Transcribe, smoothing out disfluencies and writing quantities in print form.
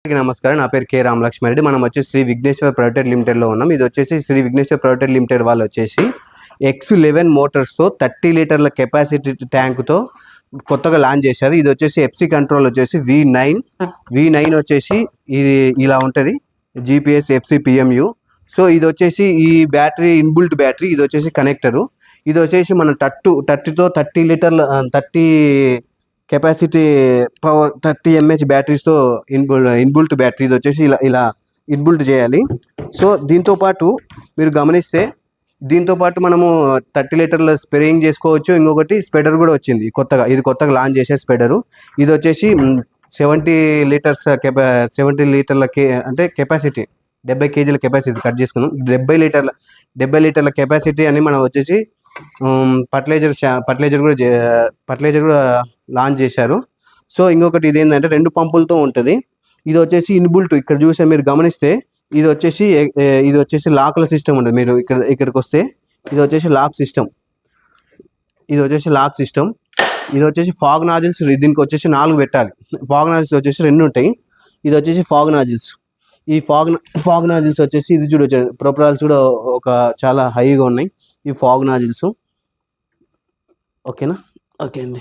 నమస్కారం. నా పేరు కె రామలక్ష్మి రెడ్డి. మనం వచ్చేసి శ్రీ విఘ్నేశ్వర ప్రైవేట్ లిమిటెడ్లో ఉన్నాం. ఇది వచ్చేసి శ్రీ విఘ్నేశ్వర ప్రైవేట్ లిమిటెడ్ వాళ్ళు వచ్చేసి X11 మోటార్స్తో 30 లీటర్ల కెపాసిటీ ట్యాంకుతో కొత్తగా లాంచ్ చేశారు. ఇది వచ్చేసి ఎఫ్సి కంట్రోల్ వచ్చేసి V9 వచ్చేసి ఇది ఇలా ఉంటుంది, GPS FC PMU. సో ఇది వచ్చేసి ఈ బ్యాటరీ ఇన్బుల్ట్ బ్యాటరీ, ఇది వచ్చేసి కనెక్టరు. ఇది వచ్చేసి మన 30 లీటర్ల 30 కెపాసిటీ పవర్ 30 mAh బ్యాటరీస్తో ఇన్బుల్ట్ బ్యాటరీ. ఇది వచ్చేసి ఇలా ఇన్బుల్ట్ చేయాలి. సో దీంతోపాటు మీరు గమనిస్తే దీంతోపాటు మనము 30 లీటర్ల స్ప్రేయింగ్ చేసుకోవచ్చు. ఇంకొకటి స్ప్రెడర్ కూడా వచ్చింది కొత్తగా, ఇది కొత్తగా లాంచ్ చేసే స్ప్రెడరు. ఇది వచ్చేసి 70 లీటర్ల అంటే కెపాసిటీ 70 kgల కెపాసిటీ కట్ చేసుకున్నాం. 70 లీటర్ల కెపాసిటీ అని మనం వచ్చేసి ఫర్టిలైజర్ కూడా లాంచ్ చేశారు. సో ఇంకొకటి ఇది ఏంటంటే 2 పంపులతో ఉంటుంది. ఇది వచ్చేసి ఇన్బుల్ట్, ఇక్కడ చూసే మీరు గమనిస్తే ఇది వచ్చేసి లాక్ల సిస్టమ్ ఉంటుంది. మీరు ఇక్కడికి వస్తే ఇది వచ్చేసి లాక్ సిస్టమ్. ఇది వచ్చేసి ఫాగ్ నాజిల్స్. దీనికి వచ్చేసి 4 పెట్టాలి. ఫాగ్ నాజిల్స్ వచ్చేసి 2 ఉంటాయి. ఇది వచ్చేసి ఫాగ్ నాజిల్స్. ఈ ఫాగ్ నాజిల్స్ వచ్చేసి ఇది చూడొచ్చు, ప్రొపరాల్స్ కూడా చాలా హైగా ఉన్నాయి ఈ ఫాగ్ నాజిల్స్. ఓకేనా? ఓకే అండి.